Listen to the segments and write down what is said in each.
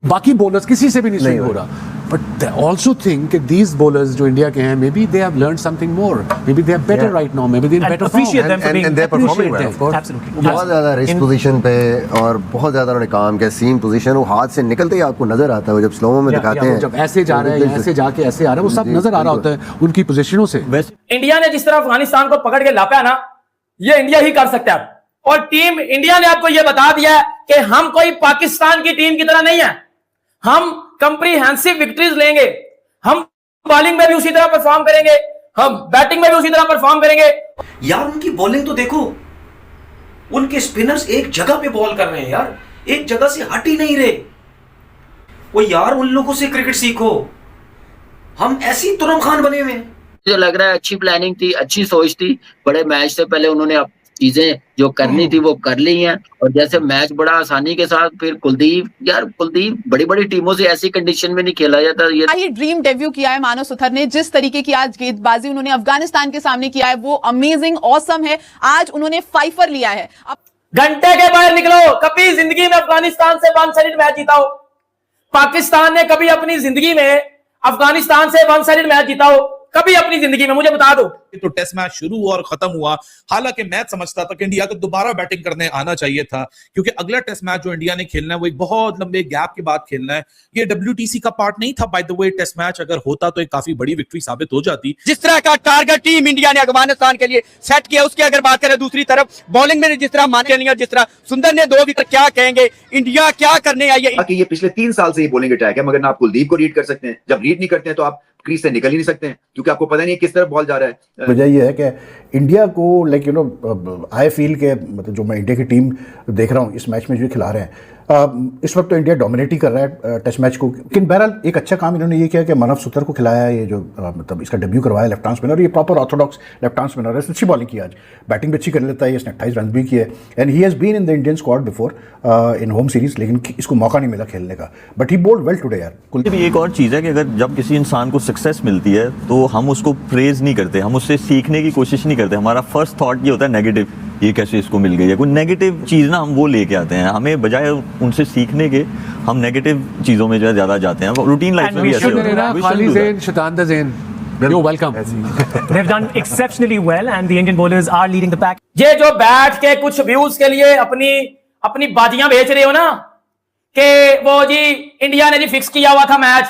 बाकी बॉलर्स किसी से भी नहीं स्विंग हो रहा, बट ऑल्सो थिंक कि दीज बॉलर्स जो इंडिया के हैं, maybe they have learn something more, maybe they are better right now, maybe they are better appreciate them for being and they're performing well, of course. Absolutely. बहुत ज़्यादा wrist position पे और बहुत ज़्यादा उन्होंने काम किया, सीम position, वो हाथ से निकलते ही आपको नजर आता है, वो जब स्लोमो में दिखाते हैं, जब ऐसे जा रहे हैं, ऐसे जाके ऐसे आ रहे हैं, वो सब नजर आ रहा होता है उनकी पोजीशनों से। इंडिया ने जिस तरह अफगानिस्तान को पकड़ के लापा ना, ये इंडिया ही कर सकता है। और टीम इंडिया ने आपको ये बता दिया है कि हम कोई पाकिस्तान की टीम की तरह नहीं है, हम कंप्रीहेंसिव विक्ट्रीज लेंगे, हम बॉलिंग में भी उसी तरह परफॉर्म करेंगे, हम बैटिंग में भी उसी तरह परफॉर्म करेंगे। यार उनकी बॉलिंग तो देखो, उनके स्पिनर्स एक जगह पे बॉल कर रहे हैं यार, एक जगह से हट ही नहीं रहे। वो यार उन लोगों से क्रिकेट सीखो, हम ऐसी तुरम खान बने हुए हैं। मुझे लग रहा है अच्छी प्लानिंग थी, अच्छी सोच थी, बड़े मैच से पहले उन्होंने चीजें जो करनी थी वो कर ली हैं, और जैसे मैच बड़ा आसानी के साथ, फिर कुलदीप बड़ी बड़ी टीमों से ऐसी कंडीशन में नहीं खेला जाता। ये ड्रीम डेब्यू किया है मानव सुथर ने, जिस तरीके की आज गेंदबाजी उन्होंने अफगानिस्तान के सामने किया है वो अमेजिंग ऑसम है। आज उन्होंने फाइफर लिया है। घंटे के बाहर निकलो, कभी जिंदगी में अफगानिस्तान से वन साइडेड मैच जीता हो? पाकिस्तान ने कभी अपनी जिंदगी में अफगानिस्तान से वन साइडेड मैच जीता हो? कभी अपनी जिंदगी में? मुझे बता दो। तो टेस्ट मैच शुरू हुआ और खत्म हुआ, हालांकि मैं समझता था कि इंडिया को दोबारा बैटिंग करने आना चाहिए था, क्योंकि अगला टेस्ट मैच जो इंडिया ने खेलना है वो एक बहुत लंबे गैप के बाद खेलना है। ये WTC का पार्ट नहीं था by the way. Test match अगर होता तो एक काफी बड़ी विक्ट्री साबित हो जाती। जिस तरह का टारगेट टीम इंडिया ने अफगानिस्तान के लिए सेट किया, उसकी अगर बात करें, दूसरी तरफ बॉलिंग में जिस तरह मान लिया, जिस तरह सुंदर ने 2 विकेट, क्या कहेंगे इंडिया क्या करने आई है? ये पिछले 3 साल से ये बॉलिंग अटैक है, मगर ना आप कुलदीप को रीड कर सकते हैं, जब रीड नहीं करते हैं तो आप क्रीज से निकल ही नहीं सकते हैं, क्योंकि आपको पता नहीं किस तरफ बॉल जा रहा है। वजह यह है कि इंडिया को लाइक आई फील के मतलब जो मैं इंडिया की टीम देख रहा हूँ इस मैच में जो खिला रहे हैं, इस वक्त तो इंडिया डोमिनेट ही कर रहा है टेस्ट मैच को। लेकिन बहरहाल एक अच्छा काम इन्होंने ये किया कि मानव सुथर को खिलाया है, ये जो मतलब इसका डेब्यू करवाया लेफ्ट आर्म स्पिनर, ये proper Orthodox left arm spinner है, अच्छी बॉलिंग की, आज बैटिंग भी अच्छी कर लेता है, इसने 28 रन भी किए, and he has been in the Indian squad before in home series, लेकिन इसको मौका नहीं मिला खेलने का, but he bowled well today यार। भी एक और चीज़ है कि अगर जब किसी इंसान को सक्सेस मिलती है तो हम उसको प्रेज नहीं करते, हम उससे सीखने की कोशिश नहीं करते। हमारा फर्स्ट थॉट ये होता है नेगेटिव, ये कैसे इसको मिल गई है, कोई नेगेटिव चीज़ ना हम वो लेके आते हैं। हमें बजाय उनसे सीखने के हम नेगेटिव चीज़ों में जो है ज़्यादा जाते हैं। रूटीन लाइफ में भी ऐसे होता है। You're welcome. They've done exceptionally well and the Indian bowlers are leading the pack. ये जो बैठ के कुछ व्यूज के लिए अपनी बाजियां बेच रहे हो ना, कि वो जी इंडिया ने जी फिक्स किया हुआ था मैच,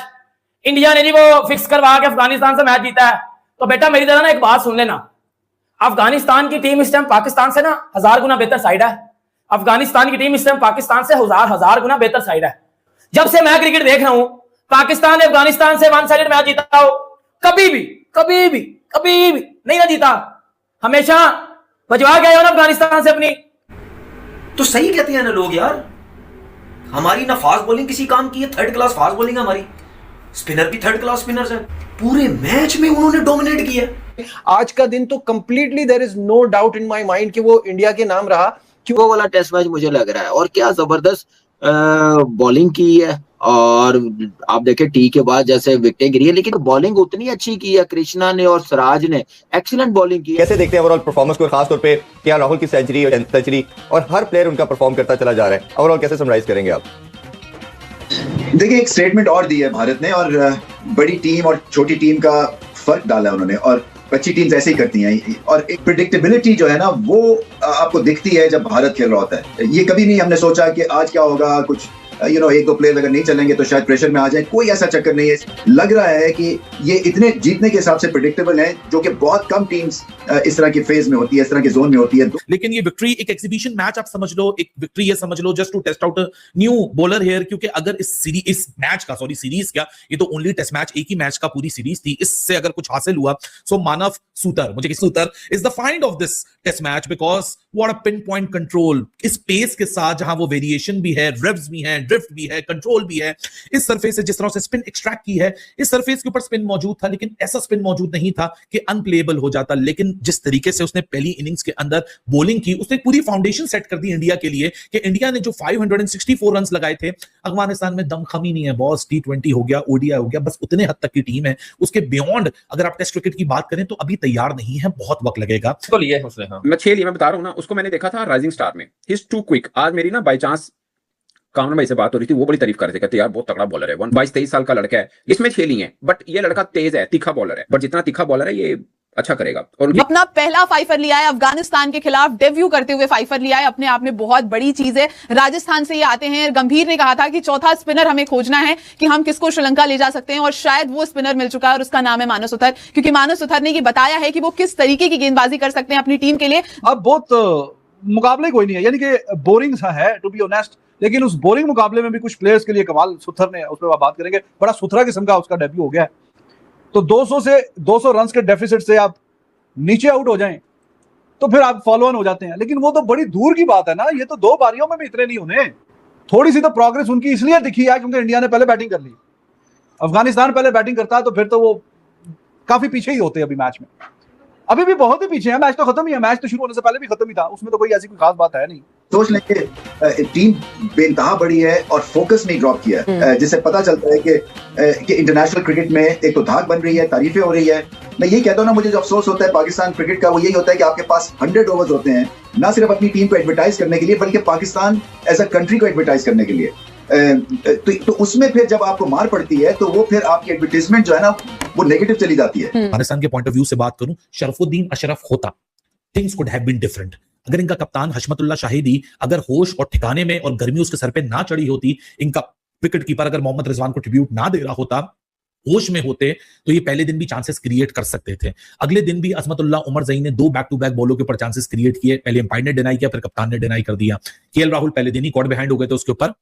इंडिया ने जी वो फिक्स करवा के अफगानिस्तान से मैच जीता है, तो बेटा मेरी तरह ना एक बात सुन लेना, अफगानिस्तान की टीम इस टाइम पाकिस्तान से ना 1000 गुना बेहतर साइड है। अफगानिस्तान की टीम इस टाइम पाकिस्तान से हजार गुना बेहतर साइड है। जब से मैं क्रिकेट देख रहा हूं, पाकिस्तान ने अफगानिस्तान से वन साइडेड मैच जीता हो कभी भी नहीं ना जीता, हमेशा बजवा गया हो ना अफगानिस्तान से अपनी। तो सही कहते हैं ना लोग यार, हमारी ना फास्ट बॉलिंग किसी काम की है, थर्ड क्लास फास्ट बॉलिंग है हमारी, स्पिनर भी थर्ड क्लास स्पिनर्स है, पूरे मैच में उन्होंने डोमिनेट किया। आज का दिन तो completely there is no doubt in my mind कि वो इंडिया के नाम रहा। वो वाला टेस्ट मैच मुझे लग रहा है, और क्या जबरदस्त बॉलिंग की है, और आप देखें टी के बाद जैसे विकेटें गिरी है, लेकिन बॉलिंग उतनी अच्छी की है कृष्णा ने और सिराज ने, एक्सीलेंट बॉलिंग की है। कैसे देखते हैं ओवरऑल परफॉर्मेंस को, खासतौर पे क्या राहुल की सेंचुरी और हर प्लेयर उनका परफॉर्म करता चला जा रहा है, ओवरऑल कैसे समराइज करेंगे आप? देखिए, एक स्टेटमेंट और दी है भारत ने, और बड़ी टीम और छोटी टीम का फर्क डाला है उन्होंने, और अच्छी टीम्स ऐसे ही करती हैं, और एक प्रेडिक्टेबिलिटी जो है ना वो आपको दिखती है जब भारत खेल रहा होता है। ये कभी नहीं हमने सोचा कि आज क्या होगा, कुछ एक दो प्लेयर अगर नहीं चलेंगे तो शायद प्रेशर में आ जाए, कोई ऐसा चक्कर नहीं है। लग रहा है कि ये इतने जीतने के हिसाब से प्रेडिक्टेबल है, जो कि बहुत कम टीम्स इस तरह की फेज में होती है, इस तरह के जोन में होती है। लेकिन ये विक्ट्री एक एग्जीबिशन मैच आप समझ लो, एक विक्ट्री ये समझ लो just to test out new bowler here, क्योंकि अगर इस सीरीज क्या, ये तो ओनली टेस्ट मैच, एक ही मैच का पूरी सीरीज थी, इससे अगर कुछ हासिल हुआ, so Manav Suthar is the find of this test match, because what a pinpoint control, इस पेस के साथ जहां वो वेरिएशन भी है, रिव्स भी है, ड्रिफ्ट भी है, कंट्रोल भी है, इस सरफेस से जिस तरह से स्पिन एक्सट्रैक्ट की है, इस सरफेस के ऊपर स्पिन मौजूद था, लेकिन ऐसा स्पिन मौजूद नहीं था कि अनप्लेएबल हो जाता। लेकिन जिस तरीके से उसने पहली इनिंग्स के अंदर बॉलिंग की, उसने पूरी फाउंडेशन सेट कर दी इंडिया के लिए, कि इंडिया ने जो 564 रन लगाए थे, अफगानिस्तान में दमखमी नहीं है बॉस, T20 हो गया, ODI हो गया, बस उतने हद तक की टीम है, उसके बियॉन्ड अगर आप टेस्ट क्रिकेट की बात करें तो अभी तैयार नहीं है, बहुत वक्त लगेगा। तो लिए उसने, हाँ मैं 6 लिए, मैं बता रहा हूं ना, उसको मैंने देखा था राइजिंग स्टार में, ही इज टू क्विक। आज मेरी ना बाय चांस कामरान भाई से बात हो रही थी, वो बड़ी तारीफ कर रहे थे, कहते यार बहुत तगड़ा बॉलर है, 22-23 साल का लड़का है, इसमें खेल ही है, बट ये लड़का तेज है, तीखा बॉलर है, बट जितना तीखा बॉलर है ये अच्छा करेगा। और अपना पहला फाइफर लिया है अफगानिस्तान के खिलाफ, डेब्यू करते हुए फाइफर लिया है, अपने आप में बहुत बड़ी चीज है। राजस्थान से ये आते हैं। गंभीर ने कहा था कि चौथा स्पिनर हमें खोजना है कि हम किसको श्रीलंका ले जा सकते हैं, और शायद वो स्पिनर मिल चुका है और उसका नाम है मानव सुथार, क्योंकि मानव सुथार ने ये बताया है कि वो किस तरीके की गेंदबाजी कर सकते हैं अपनी टीम के लिए। अब बहुत मुकाबले कोई नहीं है, यानी कि बोरिंग सा है टू बी ऑनेस्ट, लेकिन उस बोरिंग मुकाबले में भी कुछ प्लेयर्स के लिए कमाल सुथर ने, उस पर बात करेंगे, बड़ा सुथरा किस्म का उसका डेब्यू हो गया है। तो 200 रन के डेफिसिट से आप नीचे आउट हो जाएं तो फिर आप फॉलो ऑन हो जाते हैं, लेकिन वो तो बड़ी दूर की बात है ना, ये तो 2 पारियों में भी इतने नहीं होने। थोड़ी सी तो प्रोग्रेस उनकी इसलिए दिखी है क्योंकि इंडिया ने पहले बैटिंग कर ली। अफगानिस्तान पहले बैटिंग करता है तो फिर तो वो काफी पीछे ही होते अभी मैच में, अभी भी बहुत ही पीछे है। मैच तो खत्म ही है, मैच तो शुरू होने से पहले भी खत्म ही था, उसमें तो कोई ऐसी कोई खास बात है नहीं। सोच लें कि टीम बेइंतहा बड़ी है और फोकस नहीं ड्रॉप किया, जिससे पता चलता है कि इंटरनेशनल क्रिकेट में एक तो धाक बन रही है, तारीफें हो रही है। मैं यही कहता हूँ ना, मुझे जो अफसोस होता है पाकिस्तान क्रिकेट का, वो यही होता है कि आपके पास 100 ओवर्स होते हैं, ना सिर्फ अपनी टीम को एडवर्टाइज करने के लिए बल्कि पाकिस्तान एज अ कंट्री को एडवर्टाइज करने के लिए। तो उसमें फिर जब आपको मार पड़ती है तो वो फिर आपकी एडवर्टाइजमेंट जो है ना वो नेगेटिव चली जाती है। पाकिस्तान के पॉइंट ऑफ व्यू से बात करूं, शरफुद्दीन अशरफ होता, things could have been different. अगर इनका कप्तान हशमतुल्लाह शाहिदी अगर होश और ठिकाने में और गर्मी उसके सर पे ना चढ़ी होती, इनका विकेट कीपर अगर मोहम्मद रिजवान को ट्रिब्यूट ना दे रहा होता, होश में होते, तो ये पहले दिन भी चांसेस क्रिएट कर सकते थे। अगले दिन भी अजमतुल्लाह उमर ज़ई ने 2 बैक टू बैक बॉलों के ऊपर चांसेस क्रिएट किए, पहले अंपायर ने डिनाई किया, फिर कप्तान ने डिनाई कर दिया। केएल राहुल पहले दिन ही कॉट बिहाइंड हो गए थे उसके ऊपर,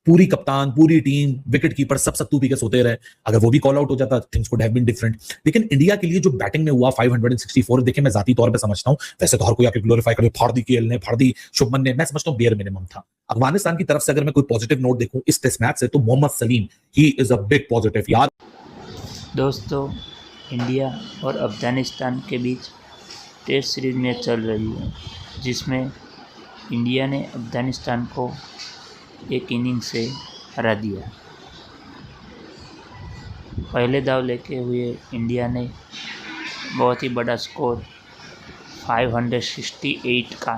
पूरी कप्तान पूरी टीम विकेट कीपर सब सत्तू पी के सोते रहे। अगर वो भी कॉल आउट हो जाता, things could have been different. लेकिन इंडिया के लिए जो बैटिंग में हुआ 564, देखिए मैं जाती तौर पे समझता हूं, वैसे तो हर कोई आके ग्लोरीफाई करे, फाड़ दी केएल ने, फाड़ दी शुभमन ने, मैं समझता हूं बेयर मिनिमम था। अफगानिस्तान की तरफ से अगर मैं कोई पॉजिटिव नोट देखूं इस टेस्ट मैच से, तो Mohammad Saleem he is a big positive. यार दोस्तों, इंडिया और अफगानिस्तान के बीच टेस्ट सीरीज मैच चल रही है, जिसमें इंडिया ने अफगानिस्तान को एक इनिंग से हरा दिया। पहले दाव लेके हुए इंडिया ने बहुत ही बड़ा स्कोर 568 का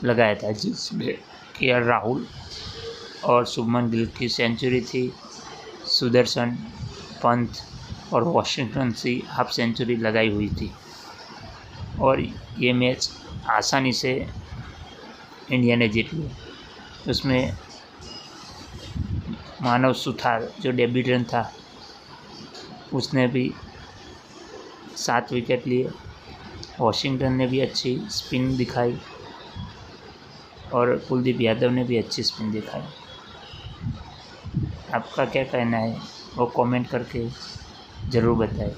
लगाया था, जिसमें केएल राहुल और शुभमन गिल की सेंचुरी थी, सुदर्शन, पंत और वॉशिंगटन से हाफ सेंचुरी लगाई हुई थी, और ये मैच आसानी से इंडिया ने जीत लिया। उसमें मानव सुथार जो डेब्यूटेंट था, उसने भी 7 विकेट लिए, वॉशिंगटन ने भी अच्छी स्पिन दिखाई और कुलदीप यादव ने भी अच्छी स्पिन दिखाई। आपका क्या कहना है वो कमेंट करके ज़रूर बताएं।